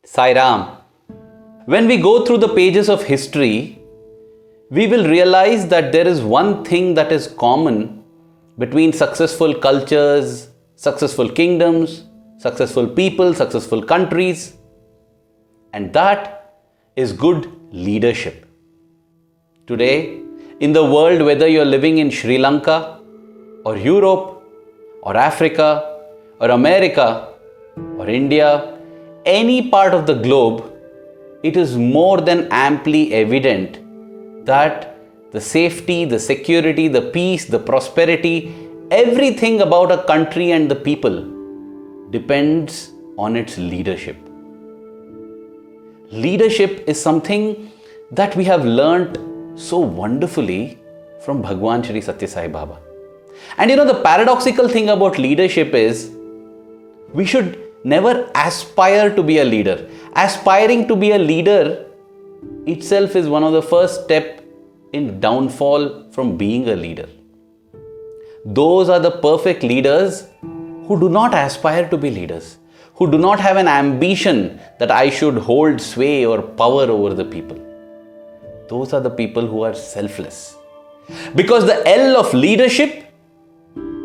Sai Ram. When we go through the pages of history, we will realize that there is one thing that is common between successful cultures, successful kingdoms, successful people, successful countries, and that is good leadership. Today, in the world, whether you're living in Sri Lanka or Europe or Africa or America or India, any part of the globe, it is more than amply evident that the safety, the security, the peace, the prosperity, everything about a country and the people depends on its leadership. Leadership is something that we have learnt so wonderfully from Bhagawan Shri Sathya Sai Baba. And the paradoxical thing about leadership is we should never aspire to be a leader. Aspiring to be a leader itself is one of the first steps in downfall from being a leader. Those are the perfect leaders who do not aspire to be leaders, who do not have an ambition that I should hold sway or power over the people. Those are the people who are selfless. Because the L of leadership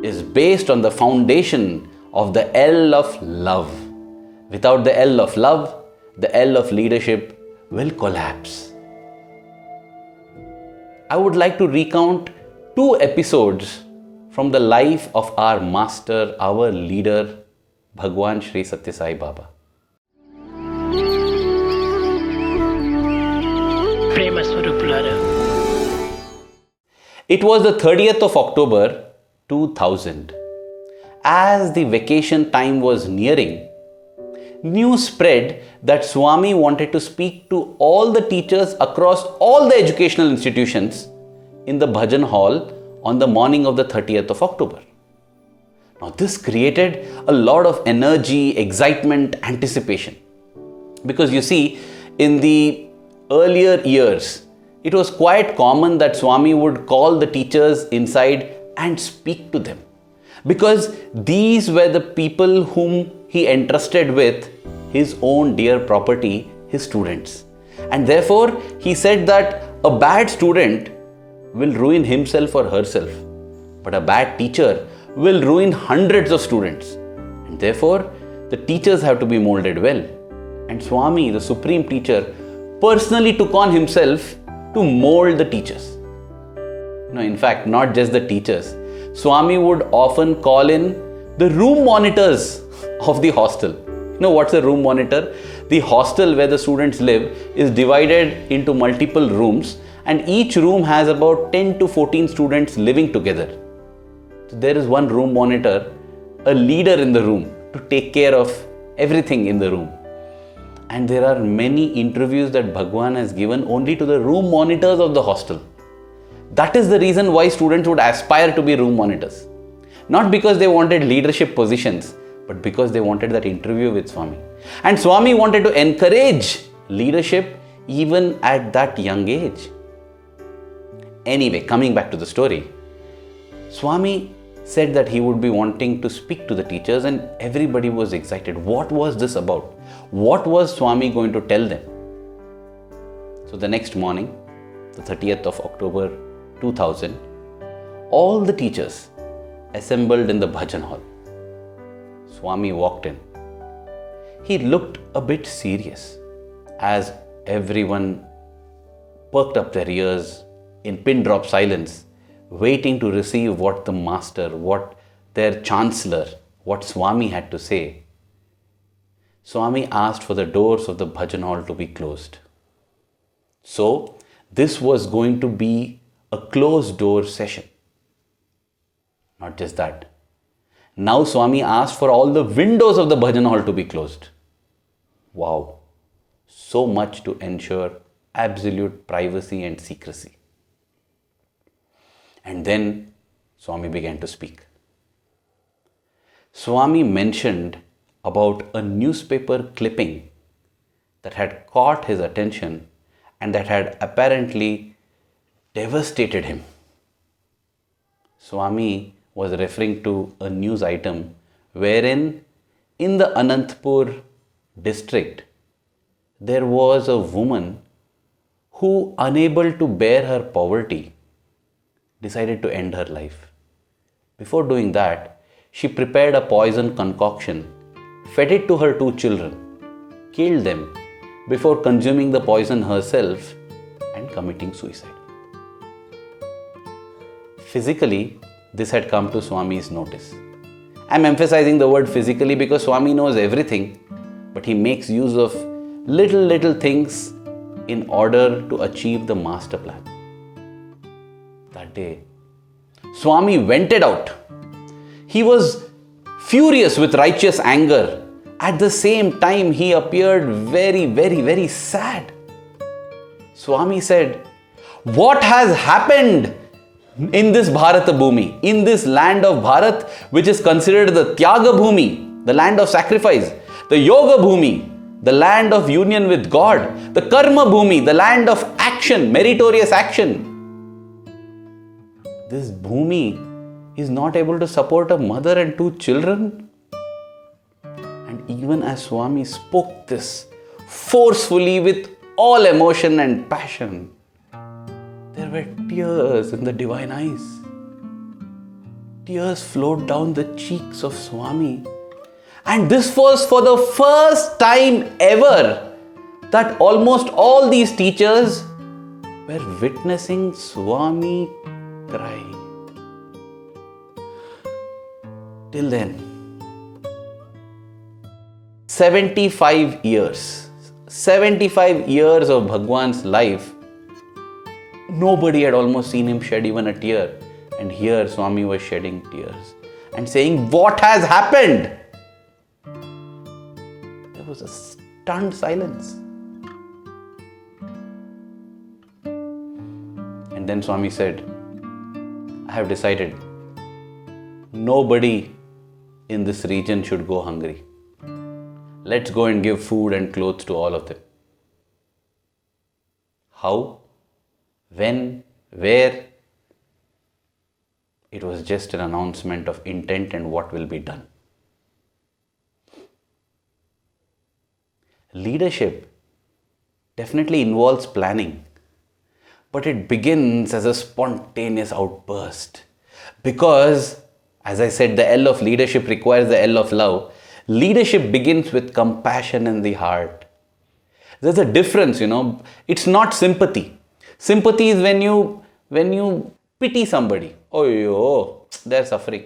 is based on the foundation of the L of love. Without the L of love, the L of leadership will collapse. I would like to recount 2 episodes from the life of our master, our leader, Bhagawan Shri Sathya Sai Baba. It was the 30th of October 2000. As the vacation time was nearing, news spread that Swami wanted to speak to all the teachers across all the educational institutions in the bhajan hall on the morning of the 30th of October. Now this created a lot of energy, excitement, anticipation. Because you see, in the earlier years, it was quite common that Swami would call the teachers inside and speak to them. Because these were the people whom he entrusted with his own dear property, his students. And therefore, he said that a bad student will ruin himself or herself, but a bad teacher will ruin hundreds of students. And therefore, the teachers have to be molded well. And Swami, the supreme teacher, personally took on himself to mold the teachers. In fact, not just the teachers. Swami would often call in the room monitors of the hostel. What's a room monitor? The hostel where the students live is divided into multiple rooms, and each room has about 10 to 14 students living together. So there is one room monitor, a leader in the room to take care of everything in the room. And there are many interviews that Bhagawan has given only to the room monitors of the hostel. That is the reason why students would aspire to be room monitors. Not because they wanted leadership positions, but because they wanted that interview with Swami. And Swami wanted to encourage leadership even at that young age. Anyway, coming back to the story, Swami said that he would be wanting to speak to the teachers, and everybody was excited. What was this about? What was Swami going to tell them? So the next morning, the 30th of October 2000, all the teachers assembled in the bhajan hall. Swami walked in. He looked a bit serious as everyone perked up their ears in pin drop silence, waiting to receive what the master, what their chancellor, what Swami had to say. Swami asked for the doors of the bhajan hall to be closed. So, this was going to be a closed door session. Not just that. Now Swami asked for all the windows of the bhajan hall to be closed. Wow. So much to ensure absolute privacy and secrecy. And then Swami began to speak. Swami mentioned about a newspaper clipping that had caught his attention and that had apparently devastated him. Swami was referring to a news item wherein in the Anantapur district there was a woman who, unable to bear her poverty, decided to end her life. Before doing that, she prepared a poison concoction, fed it to her 2 children, killed them before consuming the poison herself and committing suicide. Physically, this had come to Swami's notice. I am emphasizing the word physically because Swami knows everything, but he makes use of little things in order to achieve the master plan. That day, Swami vented out. He was furious with righteous anger. At the same time, he appeared very sad. Swami said, "What has happened in this Bharata Bhumi, in this land of Bharat, which is considered the Tyaga Bhumi, the land of sacrifice, the Yoga Bhumi, the land of union with God, the Karma Bhumi, the land of action, meritorious action. This Bhumi is not able to support a mother and 2 children." And even as Swami spoke this forcefully with all emotion and passion, there were tears in the divine eyes. Tears flowed down the cheeks of Swami. And this was for the first time ever that almost all these teachers were witnessing Swami cry. Till then, 75 years of Bhagwan's life, nobody had almost seen him shed even a tear. And here Swami was shedding tears and saying, "What has happened?" There was a stunned silence. And then Swami said, "I have decided nobody in this region should go hungry. Let's go and give food and clothes to all of them." How? When? Where? It was just an announcement of intent and what will be done. Leadership definitely involves planning, but it begins as a spontaneous outburst. Because, as I said, the L of leadership requires the L of love. Leadership begins with compassion in the heart. There's a difference, It's not sympathy. Sympathy is when you pity somebody. Oh, they're suffering.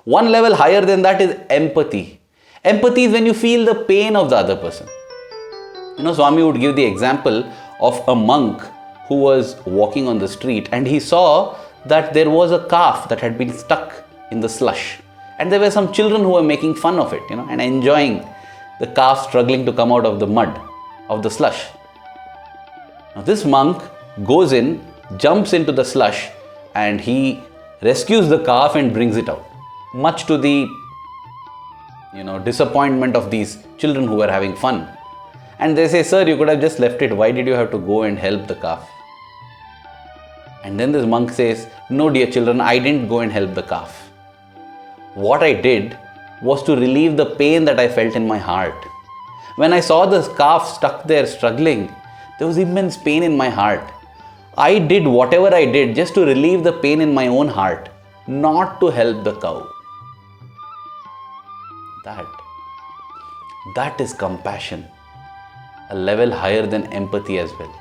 One level higher than that is empathy. Empathy is when you feel the pain of the other person. Swami would give the example of a monk who was walking on the street and he saw that there was a calf that had been stuck in the slush. And there were some children who were making fun of it, and enjoying the calf struggling to come out of the mud, of the slush. Now this monk goes in, jumps into the slush, and he rescues the calf and brings it out. Much to the, disappointment of these children who were having fun. And they say, "Sir, you could have just left it. Why did you have to go and help the calf?" And then this monk says, "No, dear children, I didn't go and help the calf. What I did was to relieve the pain that I felt in my heart. When I saw this calf stuck there struggling, there was immense pain in my heart. I did whatever I did just to relieve the pain in my own heart, not to help the cow." That is compassion, a level higher than empathy as well.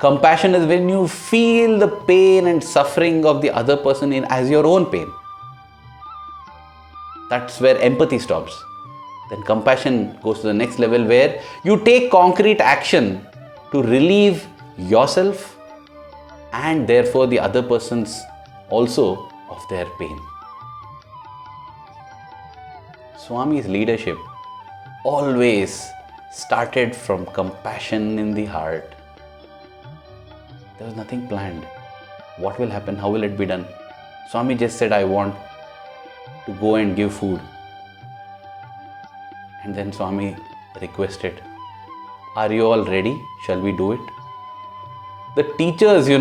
Compassion is when you feel the pain and suffering of the other person as your own pain. That's where empathy stops. Then compassion goes to the next level where you take concrete action to relieve yourself and therefore the other persons also of their pain. Swami's leadership always started from compassion in the heart. There was nothing planned. What will happen? How will it be done? Swami just said, "I want to go and give food." And then Swami requested, "Are you all ready? Shall we do it?" The teachers,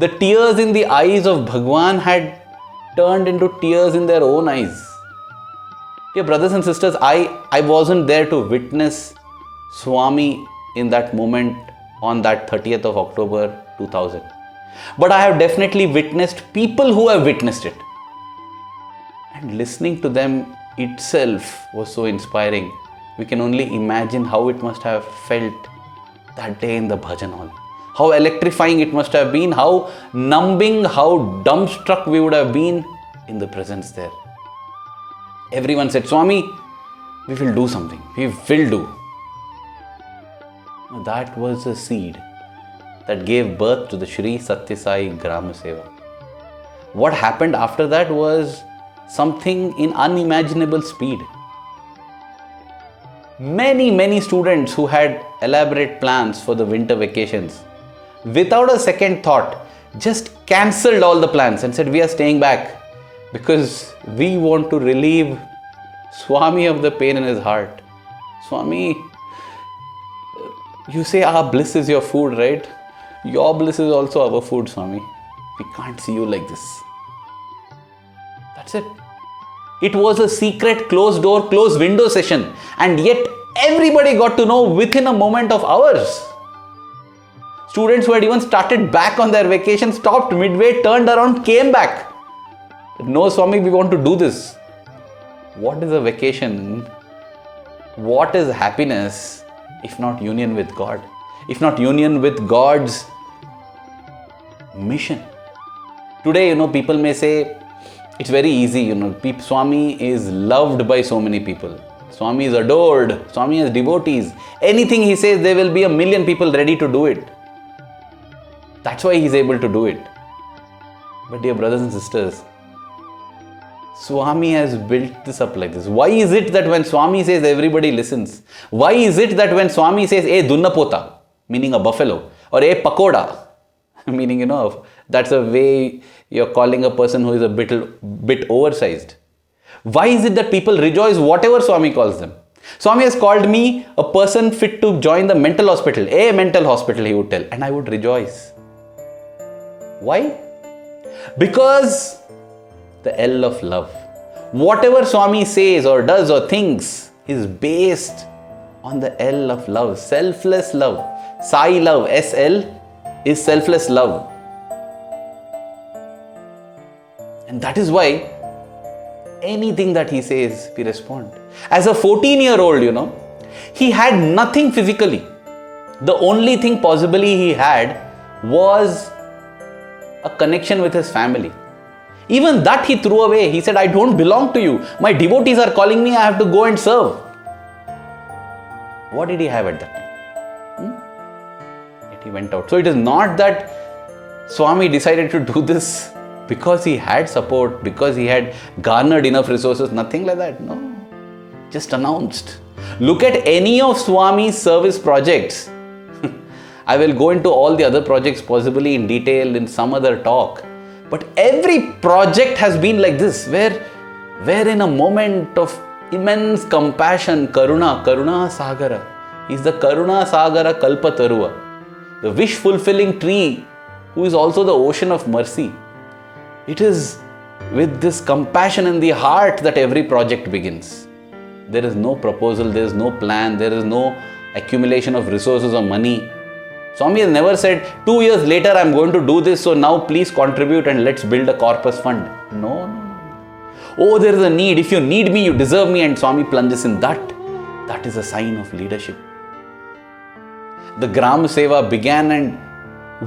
the tears in the eyes of Bhagawan had turned into tears in their own eyes. Dear brothers and sisters, I wasn't there to witness Swami in that moment on that 30th of October 2000. But I have definitely witnessed people who have witnessed it. And listening to them itself was so inspiring. We can only imagine how it must have felt that day in the bhajan hall. How electrifying it must have been, how numbing, how dumbstruck we would have been in the presence there. Everyone said, Swami, we will do something. We will do. That was the seed that gave birth to the Shri Sathya Sai Grama Seva. What happened after that was something in unimaginable speed. Many students who had elaborate plans for the winter vacations, without a second thought, just cancelled all the plans and said, we are staying back because we want to relieve Swami of the pain in his heart. Swami, you say our bliss is your food, right? Your bliss is also our food, Swami. We can't see you like this. That's it. It was a secret closed door, closed window session, and yet everybody got to know within a moment of hours. Students who had even started back on their vacation stopped midway, turned around, came back. No, Swami, we want to do this. What is a vacation? What is happiness if not union with God? If not union with God's mission? Today, people may say, it's very easy, Swami is loved by so many people. Swami is adored. Swami has devotees. Anything he says, there will be 1 million people ready to do it. That's why he's able to do it. But dear brothers and sisters, Swami has built this up like this. Why is it that when Swami says, everybody listens? Why is it that when Swami says, "Eh dunnapota," meaning a buffalo, or "Eh pakoda," meaning, that's a way you're calling a person who is a bit oversized. Why is it that people rejoice whatever Swami calls them? Swami has called me a person fit to join the mental hospital. A mental hospital, he would tell. And I would rejoice. Why? Because the L of love. Whatever Swami says or does or thinks is based on the L of love. Selfless love. Sai love, SL, is selfless love. And that is why anything that he says, we respond. As a 14-year-old, he had nothing physically. The only thing possibly he had was a connection with his family. Even that he threw away. He said, I don't belong to you. My devotees are calling me, I have to go and serve. What did he have at that time? Yet he went out. So it is not that Swami decided to do this because he had support, because he had garnered enough resources, nothing like that. No, just announced. Look at any of Swami's service projects. I will go into all the other projects possibly in detail in some other talk. But every project has been like this, where in a moment of immense compassion, Karuna Sagara, is the Karuna Sagara Kalpatarua, the wish-fulfilling tree, who is also the ocean of mercy. It is with this compassion in the heart that every project begins. There is no proposal, there is no plan, there is no accumulation of resources or money. Swami has never said, 2 years later I am going to do this, so now please contribute and let's build a corpus fund. No. Oh, there is a need. If you need me, you deserve me, and Swami plunges in that. That is a sign of leadership. The Grama Seva began, and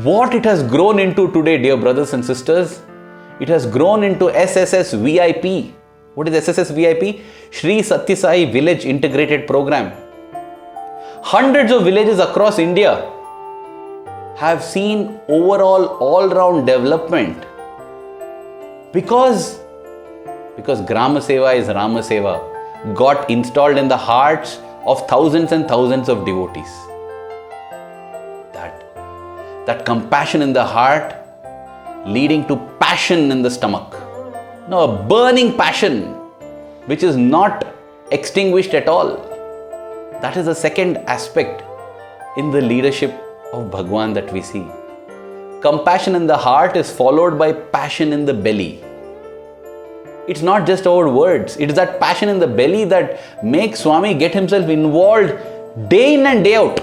what it has grown into today, dear brothers and sisters, it has grown into SSS VIP. What is SSS VIP? Shri Sathya Sai Village Integrated Program. Hundreds of villages across India have seen overall all-round development because Grama Seva is Rama Seva got installed in the hearts of thousands and thousands of devotees. That compassion in the heart leading to passion in the stomach. No, a burning passion which is not extinguished at all. That is the second aspect in the leadership of Bhagawan that we see. Compassion in the heart is followed by passion in the belly. It's not just our words. It is that passion in the belly that makes Swami get himself involved day in and day out.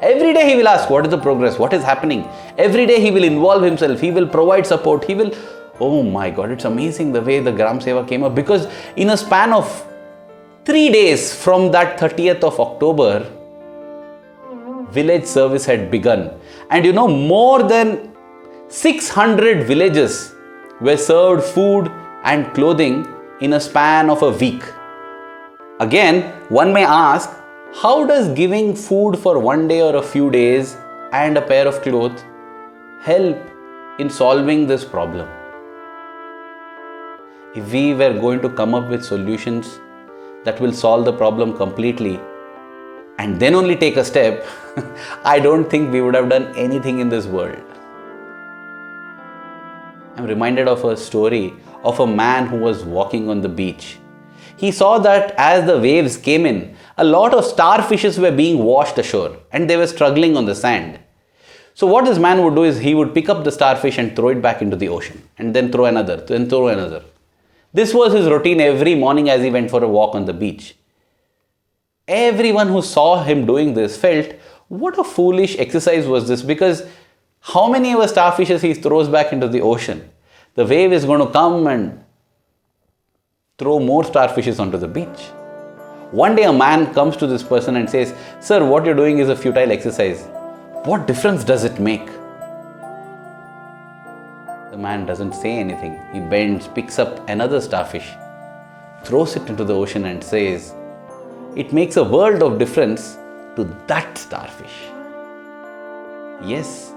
Every day he will ask, what is the progress? What is happening? Every day he will involve himself. He will provide support. He will... Oh my God, it's amazing the way the Gram Seva came up, because in a span of 3 days from that 30th of October, village service had begun. And more than 600 villages were served food and clothing in a span of a week. Again, one may ask, how does giving food for one day or a few days and a pair of clothes help in solving this problem? If we were going to come up with solutions that will solve the problem completely and then only take a step, I don't think we would have done anything in this world. I'm reminded of a story of a man who was walking on the beach. He saw that as the waves came in, a lot of starfishes were being washed ashore and they were struggling on the sand. So what this man would do is he would pick up the starfish and throw it back into the ocean, and then throw another, then throw another. This was his routine every morning as he went for a walk on the beach. Everyone who saw him doing this felt, what a foolish exercise was this, because how many ever starfishes he throws back into the ocean, the wave is going to come and throw more starfishes onto the beach. One day a man comes to this person and says, "Sir, what you're doing is a futile exercise. What difference does it make?" The man doesn't say anything. He bends, picks up another starfish, throws it into the ocean and says, "It makes a world of difference to that starfish." Yes,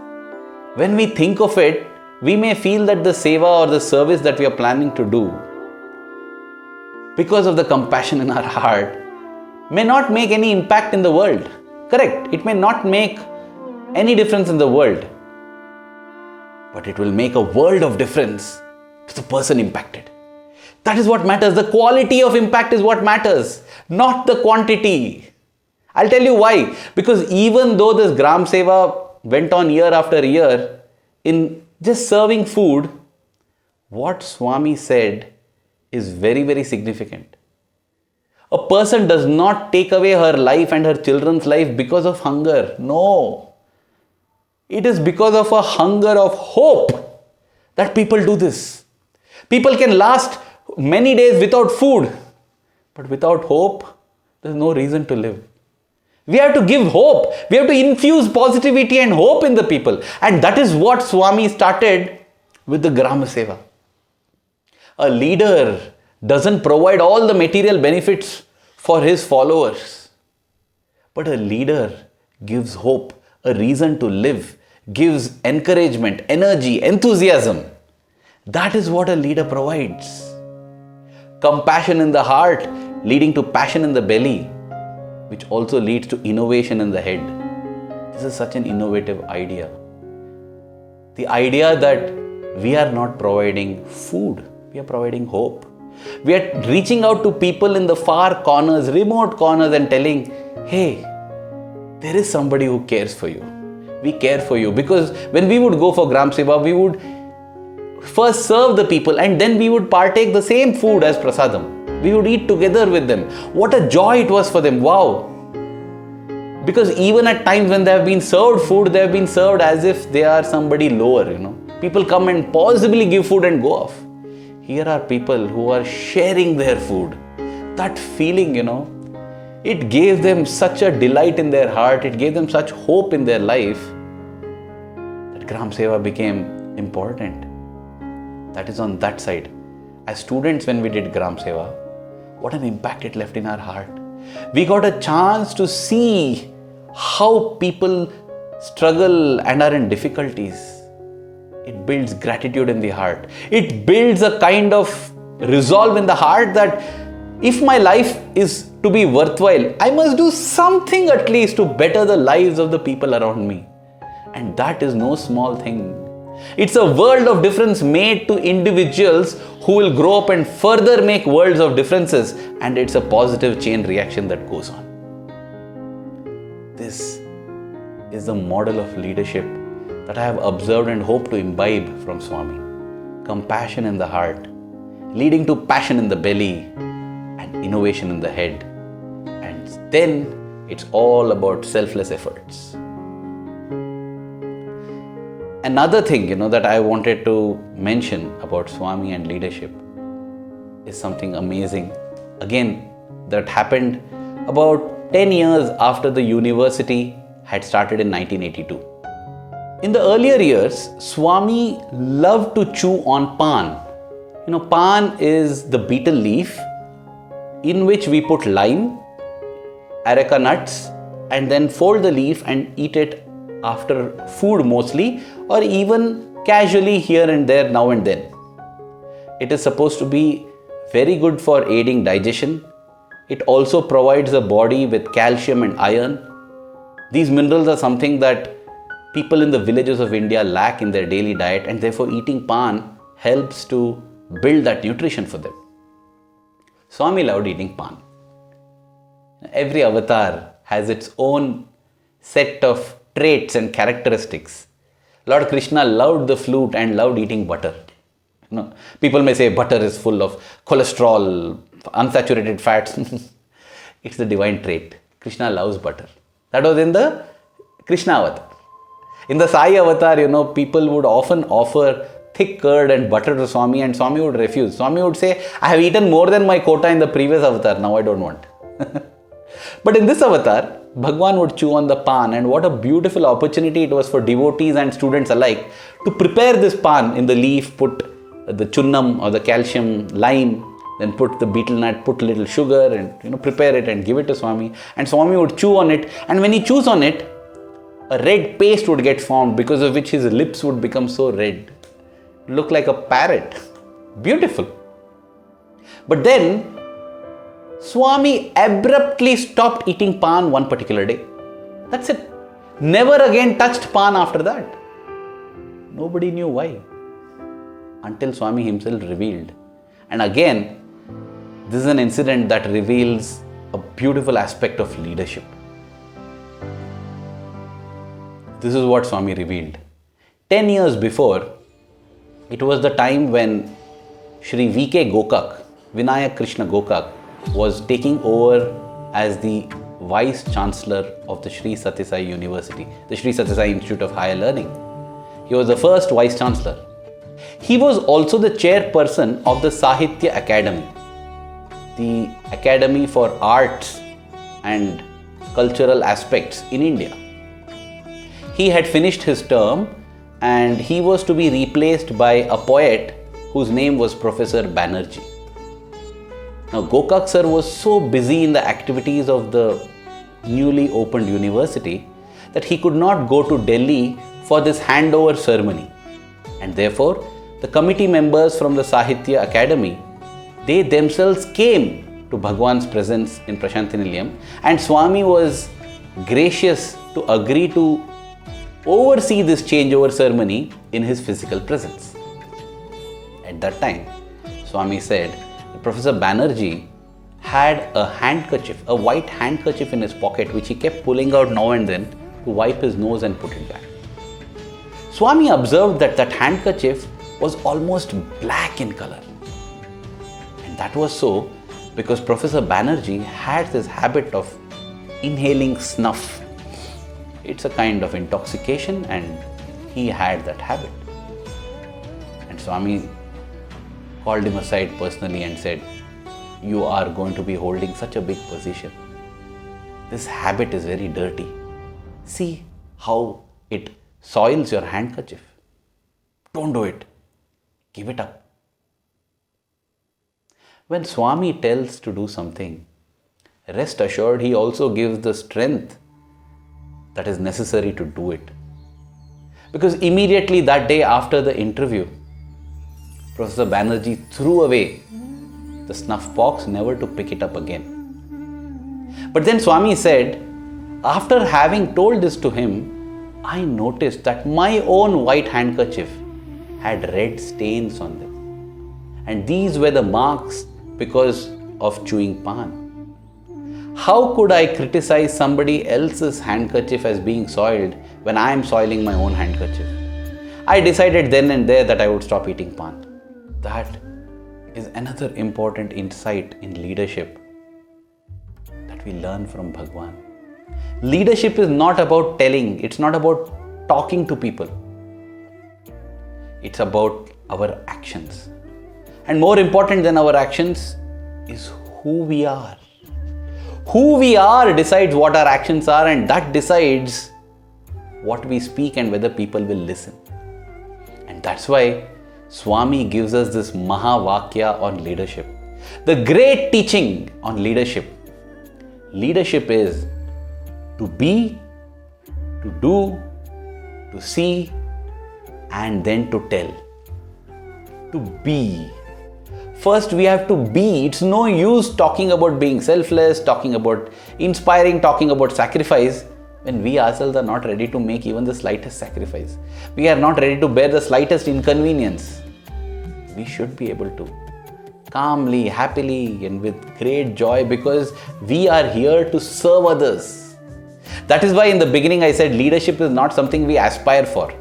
when we think of it, we may feel that the seva or the service that we are planning to do, because of the compassion in our heart, may not make any impact in the world. Correct, it may not make any difference in the world, but it will make a world of difference to the person impacted. That is what matters. The quality of impact is what matters, not the quantity. I'll tell you why. Because even though this Gram Seva went on year after year in just serving food, what Swami said is very, very significant. A person does not take away her life and her children's life because of hunger. No. It is because of a hunger of hope that people do this. People can last many days without food, but without hope, there's no reason to live. We have to give hope. We have to infuse positivity and hope in the people. And that is what Swami started with the Grama Seva. A leader doesn't provide all the material benefits for his followers, but a leader gives hope, a reason to live, gives encouragement, energy, enthusiasm. That is what a leader provides. Compassion in the heart leading to passion in the belly, which also leads to innovation in the head. This is such an innovative idea. The idea that we are not providing food, we are providing hope. We are reaching out to people in the far corners, remote corners, and telling, hey, there is somebody who cares for you. We care for you. Because when we would go for Gram Seva, we would first serve the people and then we would partake the same food as prasadam. We would eat together with them. What a joy it was for them. Wow. Because even at times when they have been served food, they have been served as if they are somebody lower, People come and possibly give food and go off. Here are people who are sharing their food. That feeling, it gave them such a delight in their heart. It gave them such hope in their life that Gram Seva became important. That is on that side. As students, when we did Gram Seva, what an impact it left in our heart. We got a chance to see how people struggle and are in difficulties. It builds gratitude in the heart. It builds a kind of resolve in the heart that if my life is to be worthwhile, I must do something at least to better the lives of the people around me. And that is no small thing. It's a world of difference made to individuals who will grow up and further make worlds of differences, and it's a positive chain reaction that goes on. This is the model of leadership that I have observed and hope to imbibe from Swami. Compassion in the heart, leading to passion in the belly and innovation in the head. And then it's all about selfless efforts. Another thing, that I wanted to mention about Swami and leadership is something amazing. Again, that happened about 10 years after the university had started in 1982. In the earlier years, Swami loved to chew on paan. Paan is the betel leaf in which we put lime, areca nuts, and then fold the leaf and eat it after food mostly, or even casually here and there now and then. It is supposed to be very good for aiding digestion. It also provides the body with calcium and iron. These minerals are something that people in the villages of India lack in their daily diet, and therefore eating paan helps to build that nutrition for them. Swami loved eating paan. Every avatar has its own set of traits and characteristics. Lord Krishna loved the flute and loved eating butter. People may say butter is full of cholesterol, unsaturated fats. It's the divine trait. Krishna loves butter. That was in the Krishna avatar. In the Sai avatar, people would often offer thick curd and butter to Swami, and Swami would refuse. Swami would say, I have eaten more than my quota in the previous avatar, now I don't want. But in this avatar, Bhagawan would chew on the paan, and what a beautiful opportunity it was for devotees and students alike to prepare this paan. In the leaf, put the chunnam or the calcium lime, then put the betel nut, put a little sugar, and prepare it and give it to Swami. And Swami would chew on it, and when he chews on it, a red paste would get formed, because of which his lips would become so red. Look like a parrot. Beautiful. But then Swami abruptly stopped eating paan one particular day. That's it. Never again touched paan after that. Nobody knew why, until Swami himself revealed. And again, this is an incident that reveals a beautiful aspect of leadership. This is what Swami revealed. 10 years before, it was the time when Shri V.K. Gokak, Vinayak Krishna Gokak, was taking over as the Vice Chancellor of the Sri Sathya Sai University, the Sri Sathya Sai Institute of Higher Learning. He was the first Vice Chancellor. He was also the chairperson of the Sahitya Academy, the Academy for Arts and Cultural Aspects in India. He had finished his term and he was to be replaced by a poet whose name was Professor Banerjee. Now, Gokak sir was so busy in the activities of the newly opened university that he could not go to Delhi for this handover ceremony. And therefore, the committee members from the Sahitya Academy, they themselves came to Bhagawan's presence in Prashanthi Nilayam, and Swami was gracious to agree to oversee this changeover ceremony in his physical presence. At that time, Swami said that Professor Banerjee had a handkerchief, a white handkerchief in his pocket, which he kept pulling out now and then to wipe his nose and put it back. Swami observed that that handkerchief was almost black in color. And that was so because Professor Banerjee had this habit of inhaling snuff. It's a kind of intoxication and he had that habit. And Swami called him aside personally and said, "You are going to be holding such a big position. This habit is very dirty. See how it soils your handkerchief. Don't do it. Give it up." When Swami tells to do something, rest assured he also gives the strength that is necessary to do it. Because immediately that day after the interview, Professor Banerjee threw away the snuff box, never to pick it up again. But then Swami said, after having told this to him, I noticed that my own white handkerchief had red stains on them. And these were the marks because of chewing paan. How could I criticize somebody else's handkerchief as being soiled when I am soiling my own handkerchief? I decided then and there that I would stop eating paan. That is another important insight in leadership that we learn from Bhagawan. Leadership is not about telling, it's not about talking to people. It's about our actions. And more important than our actions is who we are. Who we are decides what our actions are, and that decides what we speak and whether people will listen. And that's why Swami gives us this Mahavakya on leadership. The great teaching on leadership. Leadership is to be, to do, to see, and then to tell. To be. First we have to be. It's no use talking about being selfless, talking about inspiring, talking about sacrifice, when we ourselves are not ready to make even the slightest sacrifice. We are not ready to bear the slightest inconvenience. We should be able to calmly, happily, and with great joy, because we are here to serve others. That is why in the beginning I said leadership is not something we aspire for.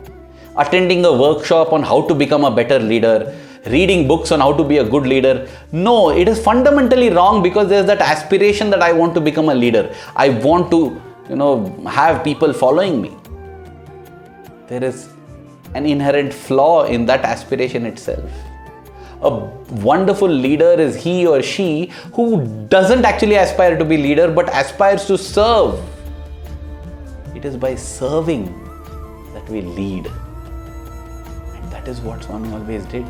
Attending a workshop on how to become a better leader, reading books on how to be a good leader. No, it is fundamentally wrong, because there's that aspiration that I want to become a leader. I want to, have people following me. There is an inherent flaw in that aspiration itself. A wonderful leader is he or she who doesn't actually aspire to be leader, but aspires to serve. It is by serving that we lead. And that is what Swami always did.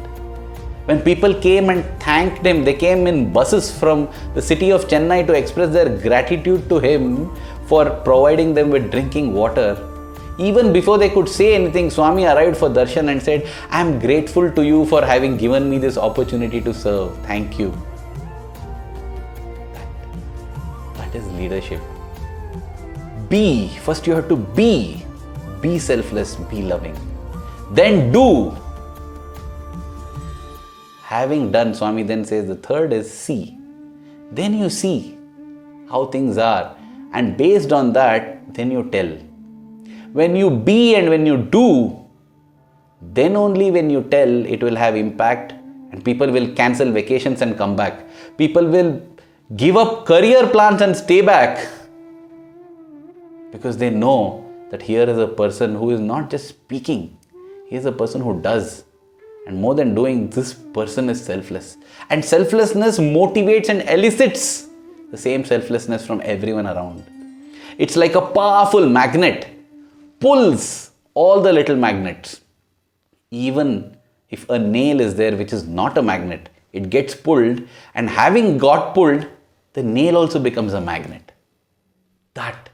When people came and thanked him, they came in buses from the city of Chennai to express their gratitude to him for providing them with drinking water. Even before they could say anything, Swami arrived for darshan and said, I am grateful to you for having given me this opportunity to serve. Thank you. That is leadership. Be. First you have to be. Be selfless, be loving. Then do. Having done, Swami then says the third is see. Then you see how things are, and based on that, then you tell. When you be and when you do, then only when you tell it will have impact, and people will cancel vacations and come back. People will give up career plans and stay back, because they know that here is a person who is not just speaking, he is a person who does. And more than doing, this person is selfless. And selflessness motivates and elicits the same selflessness from everyone around. It's like a powerful magnet, pulls all the little magnets. Even if a nail is there which is not a magnet, it gets pulled, and having got pulled, the nail also becomes a magnet. That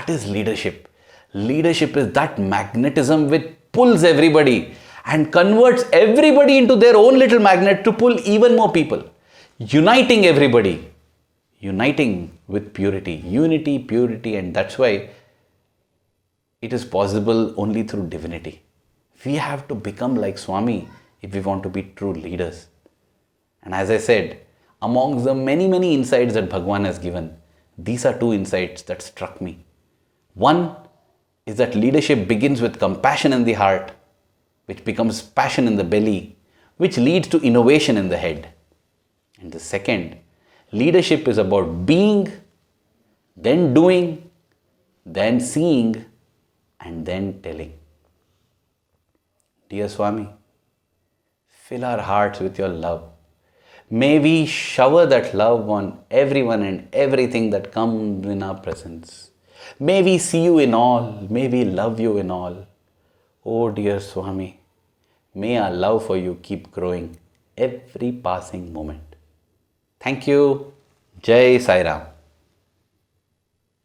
is leadership. Leadership is that magnetism which pulls everybody and converts everybody into their own little magnet to pull even more people. Uniting everybody. Uniting with purity. Unity, purity, and that's why it is possible only through divinity. We have to become like Swami if we want to be true leaders. And as I said, amongst the many, many insights that Bhagawan has given, these are two insights that struck me. One is that leadership begins with compassion in the heart, which becomes passion in the belly, which leads to innovation in the head. And the second, leadership is about being, then doing, then seeing, and then telling. Dear Swami, fill our hearts with your love. May we shower that love on everyone and everything that comes in our presence. May we see you in all. May we love you in all. Oh dear Swami, may our love for you keep growing every passing moment. Thank you. Jai Sai Ram.